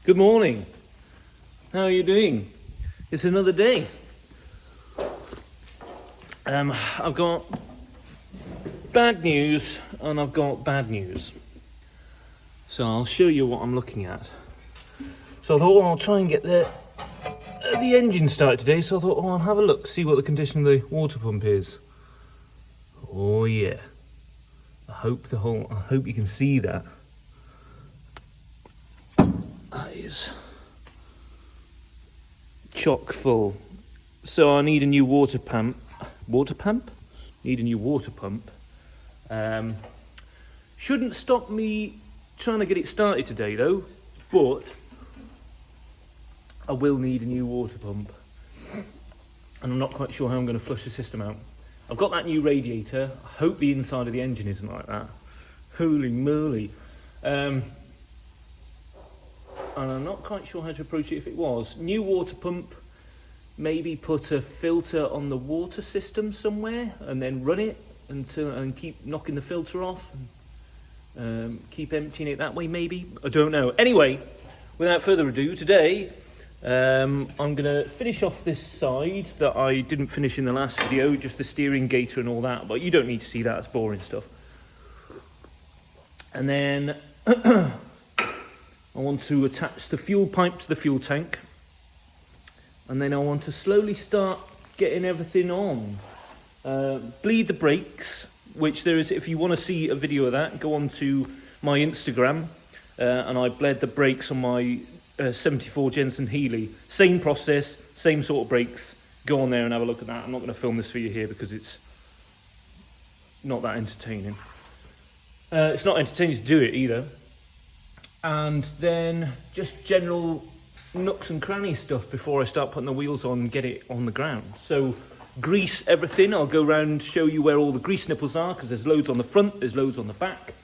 Good morning. How are you doing? It's another day. I've got bad news and I've got bad news. So I'll show you what I'm looking at. So I thought, well, I'll try and get the engine started today. So I thought, well, I'll have a look, see what the condition of the water pump is. Oh yeah. I hope you can see that. That is chock full. So I need a new water pump. Need a new water pump. Shouldn't stop me trying to get it started today though, but I will need a new water pump. And I'm not quite sure how I'm going to flush the system out. I've got that new radiator. I hope the inside of the engine isn't like that. Holy moly. And I'm not quite sure how to approach it if it was. New water pump, maybe put a filter on the water system somewhere and then run it and keep knocking the filter off and keep emptying it that way maybe. I don't know. Anyway, without further ado, today I'm going to finish off this side that I didn't finish in the last video, just the steering gaiter and all that, but you don't need to see that, it's boring stuff. And then I want to attach the fuel pipe to the fuel tank, and then I want to slowly start getting everything on. Bleed the brakes, which there is, if you want to see a video of that, go on to my Instagram, and I bled the brakes on my 74 Jensen Healy. Same process, same sort of brakes. Go on there and have a look at that. I'm not going to film this for you here because it's not that entertaining. It's not entertaining to do it either. And then just general nooks and cranny stuff before I start putting the wheels on and get it on the ground. So grease everything. I'll go around, show you where all the grease nipples are, because there's loads on the front, there's loads on the back.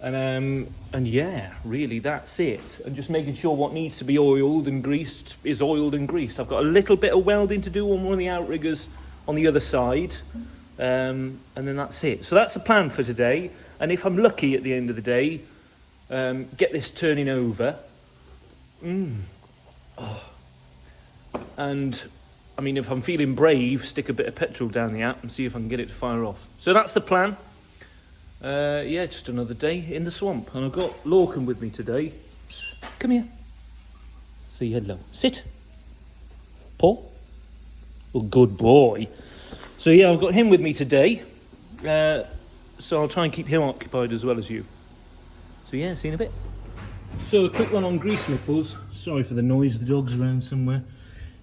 And yeah, really that's it. And just making sure what needs to be oiled and greased is oiled and greased. I've got a little bit of welding to do on one of the outriggers on the other side. And then that's it. So that's the plan for today. And if I'm lucky at the end of the day, get this turning over. Oh. And I mean, if I'm feeling brave, stick a bit of petrol down the app and see if I can get it to fire off. So that's the plan. Yeah, just another day in the swamp. And I've got Lorcan with me today. Come here. Say hello. Sit. Paul. Oh, good boy. So yeah, I've got him with me today. So I'll try and keep him occupied as well as you. So yeah, see you in a bit. So a quick one on grease nipples. Sorry for the noise, the dog's around somewhere.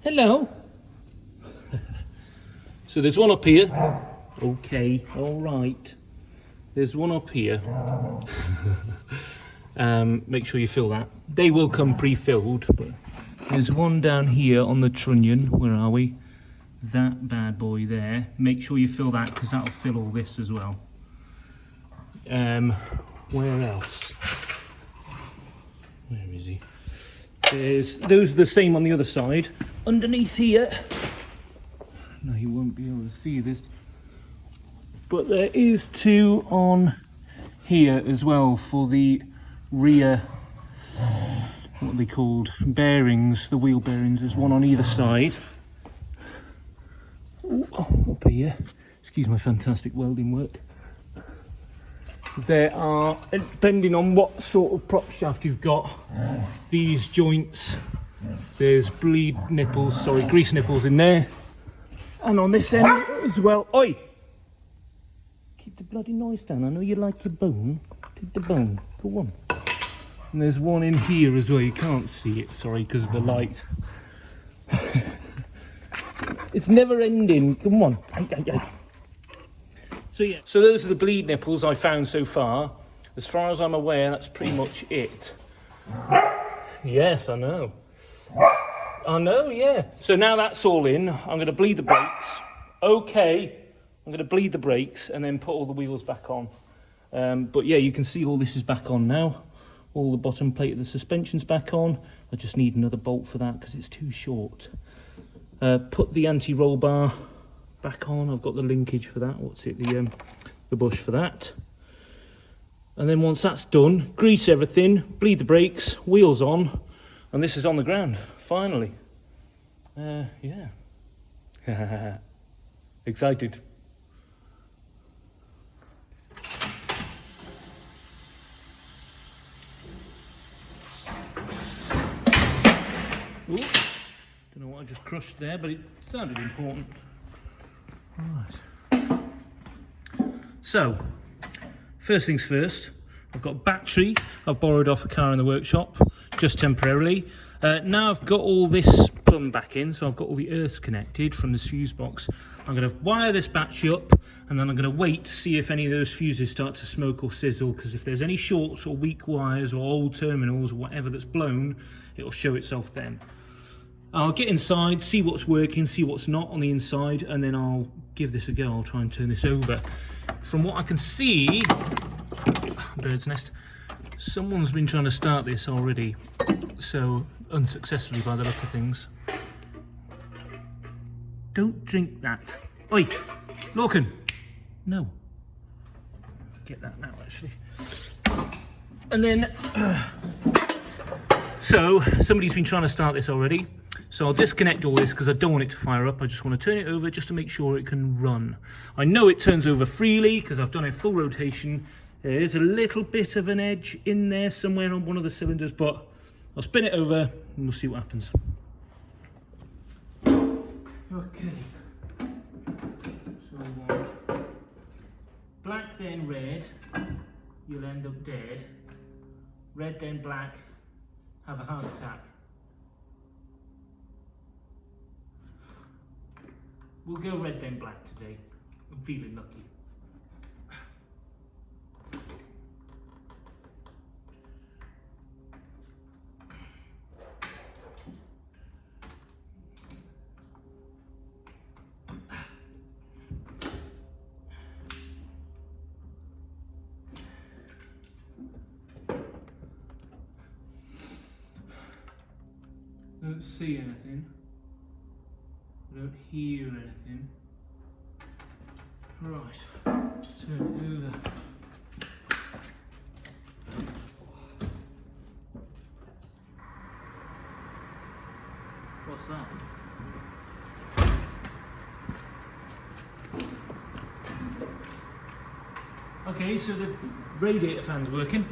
Hello. So there's one up here. Okay, all right. There's one up here. Make sure you fill that. They will come pre-filled, but there's one down here on the trunnion. Where are we? That bad boy there. Make sure you fill that because that'll fill all this as well. Where else? Where is he? Those are the same on the other side. Underneath here. No, you won't be able to see this. But there is two on here as well for the rear, what are they called? Bearings, the wheel bearings. There's one on either side. Ooh, up here. Excuse my fantastic welding work. There are, depending on what sort of prop shaft you've got, these joints, there's grease nipples in there. And on this end as well. Oi! Keep the bloody noise down. I know you like your bone. Keep the bone. Go on. And there's one in here as well. You can't see it, sorry, because of the light. It's never ending. Come on. So yeah, so those are the bleed nipples I found so far. As far as I'm aware, that's pretty much it. Yes, I know. I know, yeah. So now that's all in, I'm going to bleed the brakes. Okay, I'm going to bleed the brakes and then put all the wheels back on. But yeah, you can see all this is back on now. All the bottom plate of the suspension's back on. I just need another bolt for that because it's too short. Put the anti-roll bar back on. I've got the linkage for that. What's it? The bush for that. And then once that's done, grease everything, bleed the brakes, wheels on, And this is on the ground, finally. Yeah. Excited. Ooh, don't know what I just crushed there, but it sounded important. Right. So, first things first, I've got a battery I've borrowed off a car in the workshop, just temporarily. Now I've got all this plumb back in, so I've got all the earths connected from this fuse box. I'm going to wire this battery up, and then I'm going to wait to see if any of those fuses start to smoke or sizzle, because if there's any shorts or weak wires or old terminals or whatever that's blown, it'll show itself then. I'll get inside, see what's working, see what's not on the inside, and then I'll give this a go. I'll try and turn this over. From what I can see, bird's nest, someone's been trying to start this already, so unsuccessfully by the look of things. Don't drink that. Oi, Lorcan. No. Get that now, actually. And then, so somebody's been trying to start this already. So I'll disconnect all this because I don't want it to fire up. I just want to turn it over just to make sure it can run. I know it turns over freely because I've done a full rotation. There is a little bit of an edge in there somewhere on one of the cylinders, but I'll spin it over and we'll see what happens. Okay. So we want black then red, you'll end up dead. Red then black, have a heart attack. We'll go red then black today. I'm feeling lucky. Don't see anything. I don't hear anything. Right, let's turn it over. What's that? Okay, so the radiator fan's working.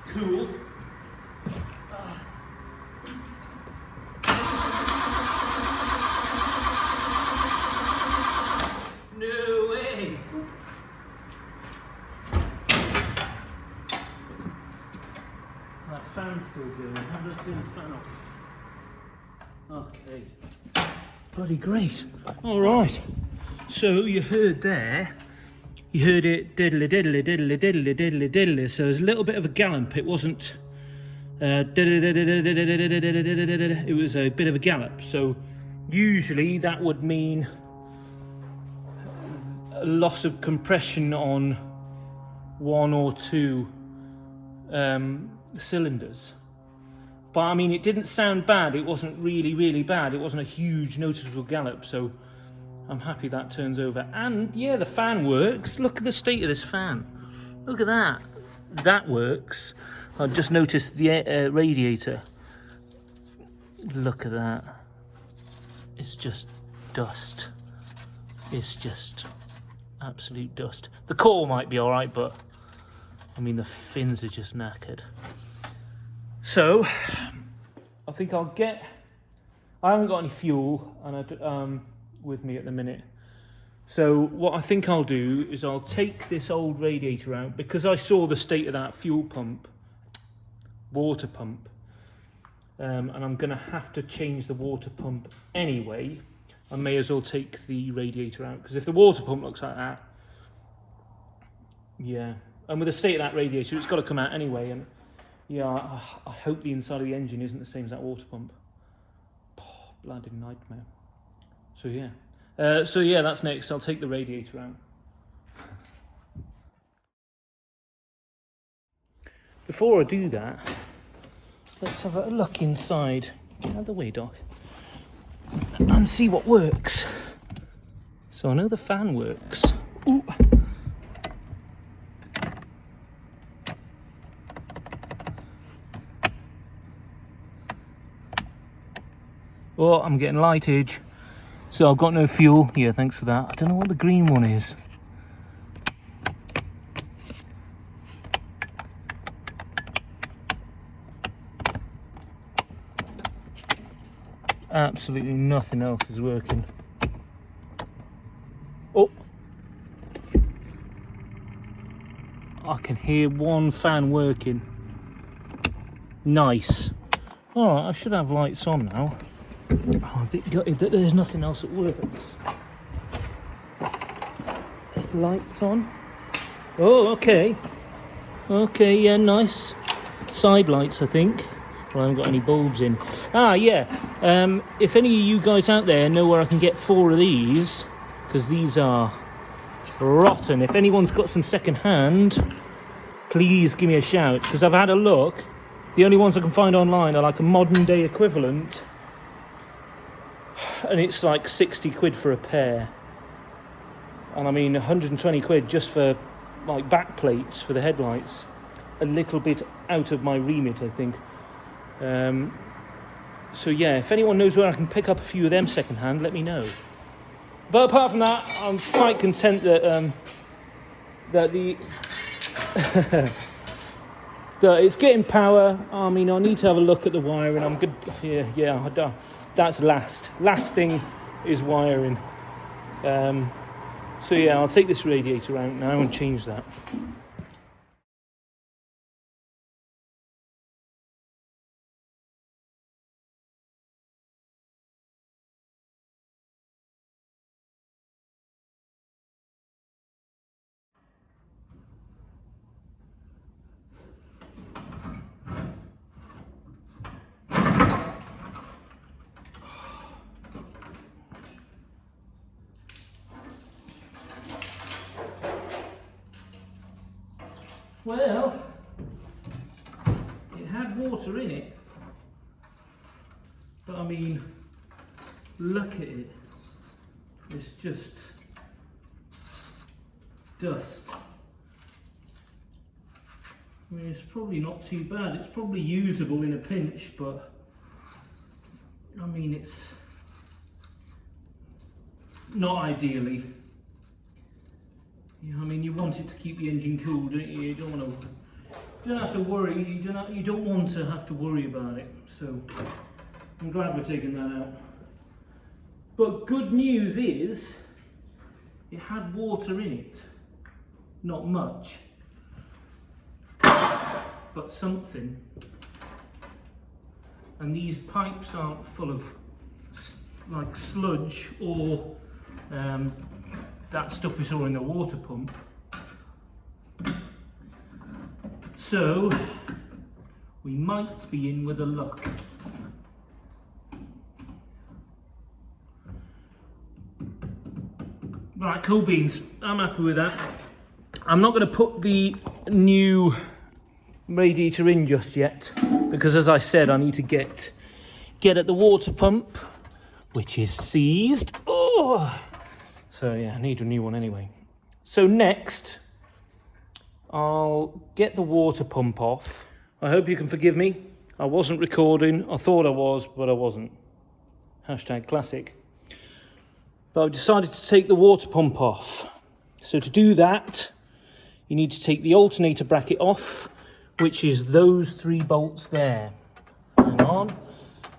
Cool. Fan's still going. How do I turn the fan off? Okay. Bloody great. Alright. So you heard there, you heard it diddly diddly diddly diddly diddly diddly. So there's a little bit of a gallop. It wasn't it was a bit of a gallop. So usually that would mean a loss of compression on one or two cylinders, but I mean it didn't sound bad. It wasn't really bad. It wasn't a huge noticeable gallop, so I'm happy that turns over. And yeah, the fan works. Look at the state of this fan. Look at that. That works. I've just noticed the radiator. Look at that. It's just dust. It's just absolute dust. The core might be all right, but I mean, the fins are just knackered. So, I think I haven't got any fuel and with me at the minute. So what I think I'll do is I'll take this old radiator out, because I saw the state of that water pump, and I'm going to have to change the water pump anyway. I may as well take the radiator out, because if the water pump looks like that, yeah. And with the state of that radiator, it's got to come out anyway. And yeah, I hope the inside of the engine isn't the same as that water pump. Oh, bloody nightmare. So yeah. That's next. I'll take the radiator out. Before I do that, let's have a look inside. Get out of the way, Doc. And see what works. So I know the fan works. Ooh. Oh, I'm getting lightage. So I've got no fuel. Yeah, thanks for that. I don't know what the green one is. Absolutely nothing else is working. Oh, I can hear one fan working. Nice. All right, I should have lights on now. Oh, I'm a bit gutted that there's nothing else that works. Lights on. Oh, okay. Okay, yeah, nice. Side lights, I think. Well, I haven't got any bulbs in. Ah, yeah. If any of you guys out there know where I can get 4 of these, because these are rotten. If anyone's got some second hand, please give me a shout, because I've had a look. The only ones I can find online are like a modern day equivalent, and it's like 60 quid for a pair. And I mean 120 quid just for like back plates for the headlights. A little bit out of my remit, I think. So yeah, if anyone knows where I can pick up a few of them second hand, let me know. But apart from that, I'm quite content that that the that it's getting power. I mean, I need to have a look at the wiring. I'm good. Yeah. That's last thing is wiring. So yeah, I'll take this radiator out now and change that. Well, it had water in it, but I mean, look at it. It's just dust. I mean, it's probably not too bad. It's probably usable in a pinch, but I mean, it's not ideally. Yeah, I mean, you want it to keep the engine cool, don't you? You don't want to. You don't have to worry. You don't want to have to worry about it. So I'm glad we're taking that out. But good news is, it had water in it. Not much, but something. And these pipes aren't full of like sludge or that stuff we saw in the water pump. So we might be in with a luck. Right, cool beans. I'm happy with that. I'm not going to put the new radiator in just yet, because as I said, I need to get at the water pump, which is seized. Oh! So yeah, I need a new one anyway. So next, I'll get the water pump off. I hope you can forgive me. I wasn't recording. I thought I was, but I wasn't. Hashtag classic. But I've decided to take the water pump off. So to do that, you need to take the alternator bracket off, which is those 3 bolts there. Hang on.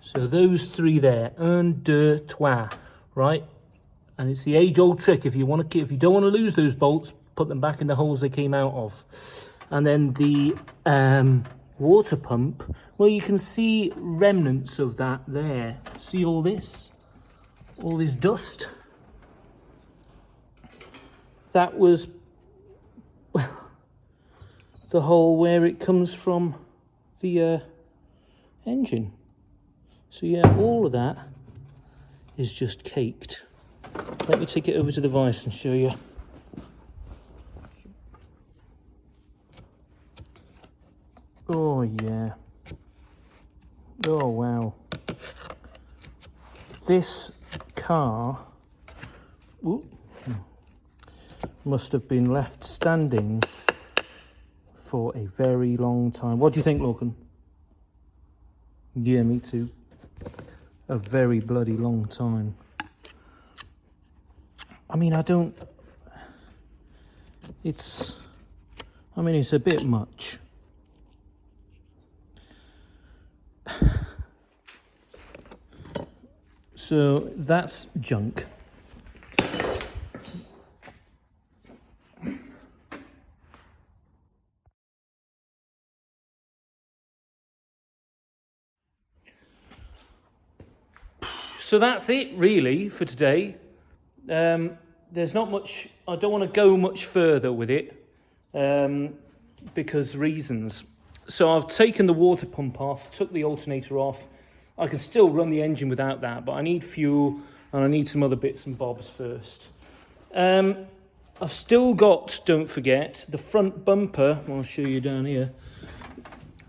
So those 3 there. 1, 2, 3. Right? And it's the age-old trick. If you don't want to lose those bolts, put them back in the holes they came out of. And then the water pump, well, you can see remnants of that there. See all this dust? That was, well, the hole where it comes from the engine. So yeah, all of that is just caked. Let me take it over to the vise and show you. Oh yeah. Oh wow. This car must have been left standing for a very long time. What do you think, Lorcan? Yeah, me too. a very bloody long time. I mean, it's a bit much. So that's junk. So that's it really for today. There's not much, I don't want to go much further with it because reasons. So I've taken the water pump off, took the alternator off. I can still run the engine without that, but I need fuel and I need some other bits and bobs first. I've still got, don't forget, the front bumper. I'll show you down here.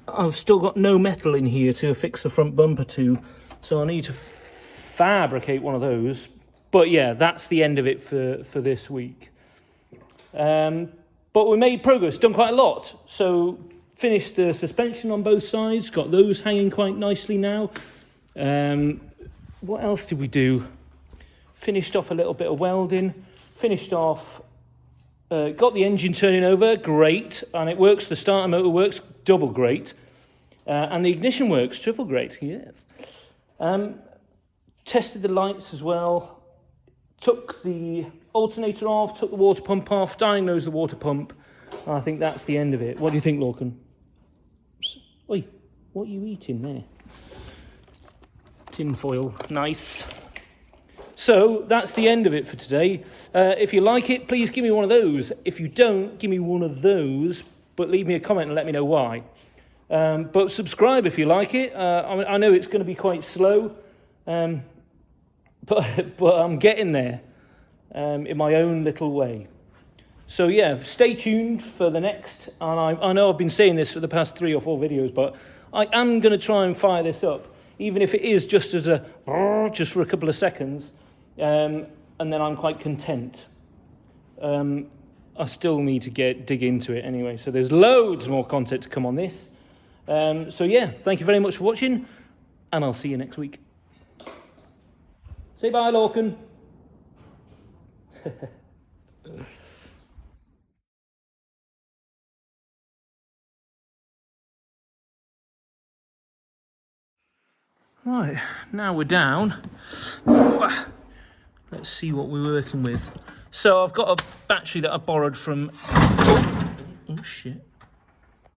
I've still got no metal in here to affix the front bumper to, so I need to fabricate one of those. But yeah, that's the end of it for this week. But we made progress, done quite a lot. So finished the suspension on both sides, got those hanging quite nicely now. What else did we do? Finished off a little bit of welding, finished off, got the engine turning over, great, and it works, the starter motor works, double great, and the ignition works, triple great, yes. Tested the lights as well, took the alternator off, took the water pump off, diagnosed the water pump, and I think that's the end of it. What do you think, Lorcan? Oi, what are you eating there? Tin foil, nice. So that's the end of it for today. If you like it, please give me one of those. If you don't, give me one of those, but leave me a comment and let me know why. But subscribe if you like it. I know it's going to be quite slow, but I'm getting there in my own little way. So yeah, stay tuned for the next, and I know I've been saying this for the past 3 or 4 videos, but I am going to try and fire this up, even if it is just as just for a couple of seconds, and then I'm quite content. I still need to dig into it anyway, so there's loads more content to come on this. So yeah, thank you very much for watching, and I'll see you next week. Say bye, Lorcan. Right, now we're down. Let's see what we're working with. So I've got a battery that I borrowed from... Oh shit.